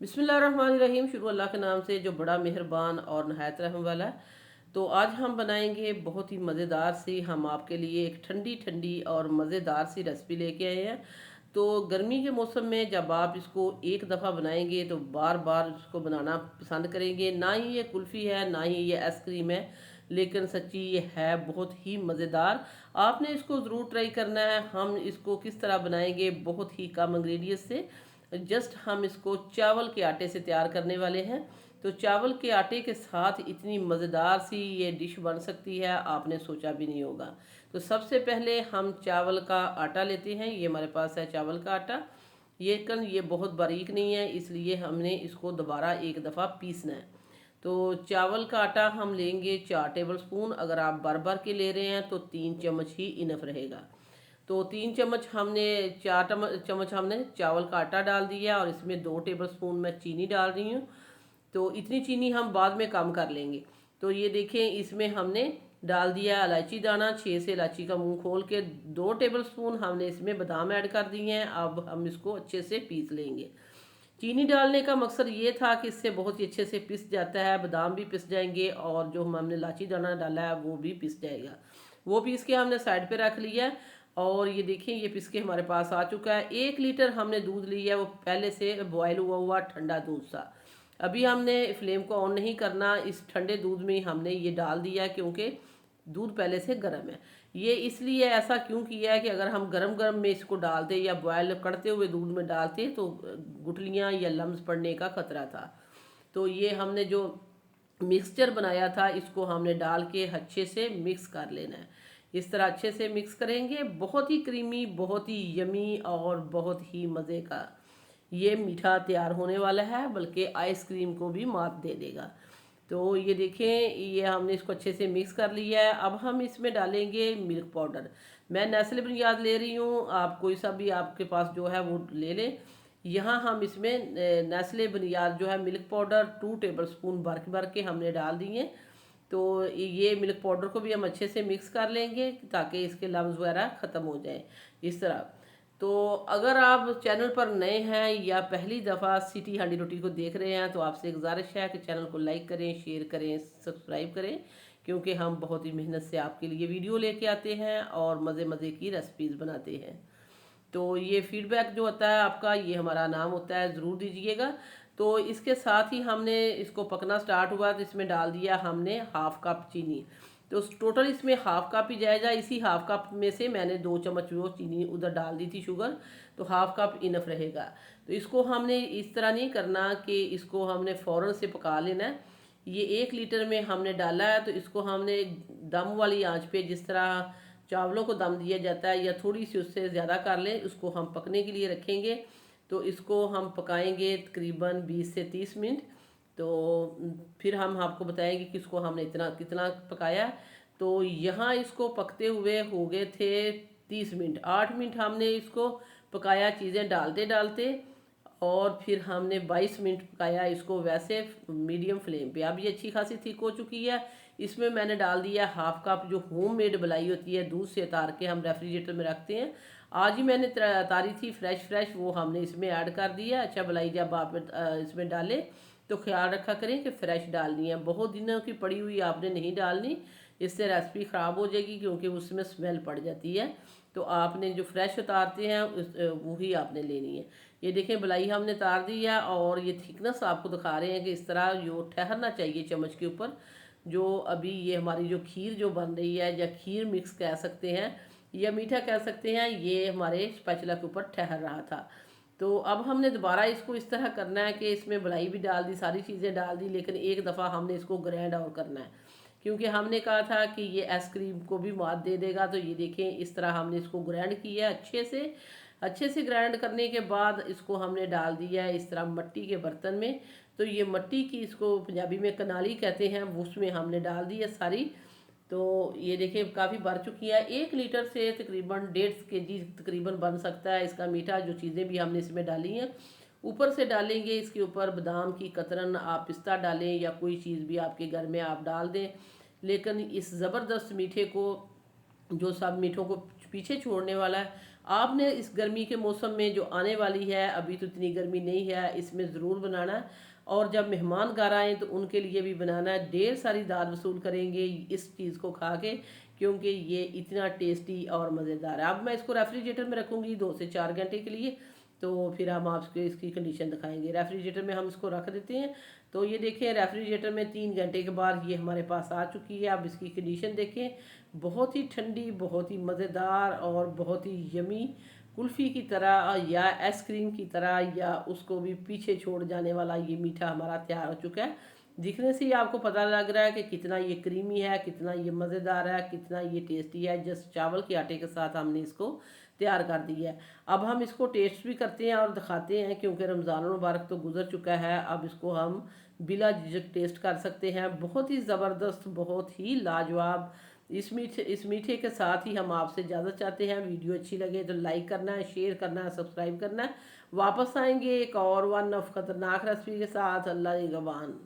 बिस्मिल्लाहिर्रहमानिर्रहीम। शुरू अल्लाह के नाम से जो बड़ा मेहरबान और नहायत रहम वाला है। तो आज हम बनाएंगे बहुत ही मज़ेदार सी, हम आपके लिए एक ठंडी ठंडी और मज़ेदार सी रेसिपी लेके आए हैं। तो गर्मी के मौसम में जब आप इसको एक दफ़ा बनाएंगे तो बार बार इसको बनाना पसंद करेंगे। ना ही ये कुल्फ़ी है, ना ही ये आइसक्रीम है, लेकिन सच्ची ये है बहुत ही मज़ेदार। आपने इसको ज़रूर ट्राई करना है। हम इसको किस तरह बनाएंगे, बहुत ही कम इंग्रेडिएंट से। जस्ट हम इसको चावल के आटे से तैयार करने वाले हैं। तो चावल के आटे के साथ इतनी मज़ेदार सी ये डिश बन सकती है, आपने सोचा भी नहीं होगा। तो सबसे पहले हम चावल का आटा लेते हैं। ये हमारे पास है चावल का आटा। ये बहुत बारीक नहीं है, इसलिए हमने इसको दोबारा एक दफ़ा पीसना है। तो चावल का आटा हम लेंगे 4 टेबल स्पून। अगर आप भर भर के ले रहे हैं तो 3 चम्मच ही इनफ रहेगा। तो 3 चम्मच हमने 4 चम्मच हमने चावल का आटा डाल दिया और इसमें 2 टेबल स्पून मैं चीनी डाल रही हूँ। तो इतनी चीनी हम बाद में कम कर लेंगे। तो ये देखें, इसमें हमने डाल दिया इलायची दाना, 6 से इलायची का मुंह खोल के। 2 टेबल स्पून हमने इसमें बादाम ऐड कर दिए हैं। अब हम इसको अच्छे से पीस लेंगे। चीनी डालने का मकसद ये था कि इससे बहुत ही अच्छे से पिस जाता है, बादाम भी पिस जाएंगे और जो हमने इलायची दाना डाला है वो भी पिस जाएगा। वो पीस के हमने साइड पे रख लिया है। और ये देखिए, ये पिस के हमारे पास आ चुका है। 1 लीटर हमने दूध लिया है, वो पहले से बॉयल हुआ हुआ ठंडा दूध सा। अभी हमने फ्लेम को ऑन नहीं करना, इस ठंडे दूध में हमने ये डाल दिया क्योंकि दूध पहले से गर्म है। ये इसलिए ऐसा क्यों किया है कि अगर हम गरम गरम में इसको डालते या बॉयल करते हुए दूध में डालते तो गुठलियाँ या लम्स पड़ने का खतरा था। तो ये हमने जो मिक्सचर बनाया था इसको हमने डाल के अच्छे से मिक्स कर लेना है। इस तरह अच्छे से मिक्स करेंगे। बहुत ही क्रीमी, बहुत ही यमी और बहुत ही मज़े का ये मीठा तैयार होने वाला है, बल्कि आइसक्रीम को भी मात दे देगा। तो ये देखें, ये हमने इसको अच्छे से मिक्स कर लिया है। अब हम इसमें डालेंगे मिल्क पाउडर। मैं नेस्ले बुनियाद ले रही हूँ, आप कोई सा भी आपके पास जो है वो ले लें। यहाँ हम इसमें नेस्ले बुनियाद जो है मिल्क पाउडर 2 टेबल स्पून भर के हमने डाल दिए। तो ये मिल्क पाउडर को भी हम अच्छे से मिक्स कर लेंगे ताकि इसके लम्स वगैरह ख़त्म हो जाए इस तरह। तो अगर आप चैनल पर नए हैं या पहली दफ़ा सिटी हांडी रोटी को देख रहे हैं तो आपसे गुजारिश है कि चैनल को लाइक करें, शेयर करें, सब्सक्राइब करें, क्योंकि हम बहुत ही मेहनत से आपके लिए वीडियो लेके आते हैं और मज़े मज़े की रेसिपीज़ बनाते हैं। तो ये फीडबैक जो होता है आपका, ये हमारा नाम होता है, ज़रूर दीजिएगा। तो इसके साथ ही हमने इसको पकना स्टार्ट हुआ तो इसमें डाल दिया हमने हाफ कप चीनी। तो टोटल इसमें हाफ कप ही जाएगा। इसी हाफ कप में से मैंने 2 चम्मच वो चीनी उधर डाल दी थी, शुगर। तो हाफ कप इनफ रहेगा। तो इसको हमने इस तरह नहीं करना कि इसको हमने फ़ौरन से पका लेना है। ये 1 लीटर में हमने डाला है तो इसको हमने दम वाली आंच पे, जिस तरह चावलों को दम दिया जाता है या थोड़ी सी उससे ज़्यादा कर लें, उसको हम पकने के लिए रखेंगे। तो इसको हम पकाएंगे तकरीबन 20 से 30 मिनट। तो फिर हम आपको बताएंगे कि इसको हमने इतना कितना पकाया। तो यहाँ इसको पकते हुए हो गए थे 30 मिनट। 8 मिनट हमने इसको पकाया चीज़ें डालते डालते, और फिर हमने 22 मिनट पकाया इसको वैसे मीडियम फ्लेम पे। अब ये अच्छी खासी थिक हो चुकी है। इसमें मैंने डाल दिया हाफ कप जो होम मेड मलाई होती है, दूध से उतार के हम रेफ्रिजरेटर में रखते हैं। आज ही मैंने तारी थी फ्रेश, वो हमने इसमें ऐड कर दिया। अच्छा, मलाई जब आप इसमें डालें तो ख्याल रखा करें कि फ़्रेश डालनी है, बहुत दिनों की पड़ी हुई आपने नहीं डालनी, इससे रेसिपी ख़राब हो जाएगी क्योंकि उसमें स्मेल पड़ जाती है। तो आपने जो फ्रेश उतारते हैं वही आपने लेनी है। ये देखें, मलाई हमने उतार दी है और ये थिकनेस आपको दिखा रहे हैं कि इस तरह जो ठहरना चाहिए चम्मच के ऊपर। जो अभी ये हमारी जो खीर जो बन रही है, या खीर मिक्स कह सकते हैं या मीठा कह सकते हैं, ये हमारे स्पैचुला के ऊपर ठहर रहा था। तो अब हमने दोबारा इसको इस तरह करना है कि इसमें मलाई भी डाल दी, सारी चीज़ें डाल दी, लेकिन एक दफ़ा हमने इसको ग्राइंड और करना है क्योंकि हमने कहा था कि ये आइसक्रीम को भी मात दे देगा। तो ये देखें, इस तरह हमने इसको ग्राइंड किया अच्छे से ग्राइंड करने के बाद इसको हमने डाल दिया है इस तरह मट्टी के बर्तन में। तो ये मट्टी की, इसको पंजाबी में कनाली कहते हैं, उसमें हमने डाल दी है सारी। तो ये देखिए काफ़ी बढ़ चुकी है। 1 लीटर से तकरीबन 1.5 kg तकरीबन बन सकता है इसका मीठा। जो चीज़ें भी हमने इसमें डाली हैं, ऊपर से डालेंगे इसके ऊपर बादाम की कतरन, आप पिस्ता डालें या कोई चीज़ भी आपके घर में आप डाल दें। लेकिन इस ज़बरदस्त मीठे को, जो सब मीठों को पीछे छोड़ने वाला है, आपने इस गर्मी के मौसम में जो आने वाली है, अभी तो इतनी गर्मी नहीं है, इसमें ज़रूर बनाना है। और जब मेहमान घर आए तो उनके लिए भी बनाना है। ढेर सारी दाद वसूल करेंगे इस चीज़ को खा के, क्योंकि ये इतना टेस्टी और मज़ेदार है। अब मैं इसको रेफ्रिजरेटर में रखूँगी 2 से 4 घंटे के लिए, तो फिर हम आपको इसकी कंडीशन दिखाएंगे। रेफ्रिजरेटर में हम इसको रख देते हैं। तो ये देखें, रेफ्रिजरेटर में 3 घंटे के बाद ये हमारे पास आ चुकी है। अब इसकी कंडीशन देखें, बहुत ही ठंडी, बहुत ही मज़ेदार और बहुत ही यमी, कुल्फ़ी की तरह या आइसक्रीम की तरह, या उसको भी पीछे छोड़ जाने वाला ये मीठा हमारा तैयार हो चुका है। दिखने से ही आपको पता लग रहा है कि कितना ये क्रीमी है, कितना ये मज़ेदार है, कितना ये टेस्टी है। जस्ट चावल के आटे के साथ हमने इसको तैयार कर दिया है। अब हम इसको टेस्ट भी करते हैं और दिखाते हैं, क्योंकि रमज़ान मुबारक तो गुजर चुका है। अब इसको हम बिला झिझक टेस्ट कर सकते हैं। बहुत ही ज़बरदस्त, बहुत ही लाजवाब। इस मीठे के साथ ही हम आपसे इजाज़त चाहते हैं। वीडियो अच्छी लगे तो लाइक करना है, शेयर करना है, सब्सक्राइब करना है। वापस आएंगे एक और वन ऑफ ख़तरनाक रेसिपी के साथ। अल्लाह निगहबान।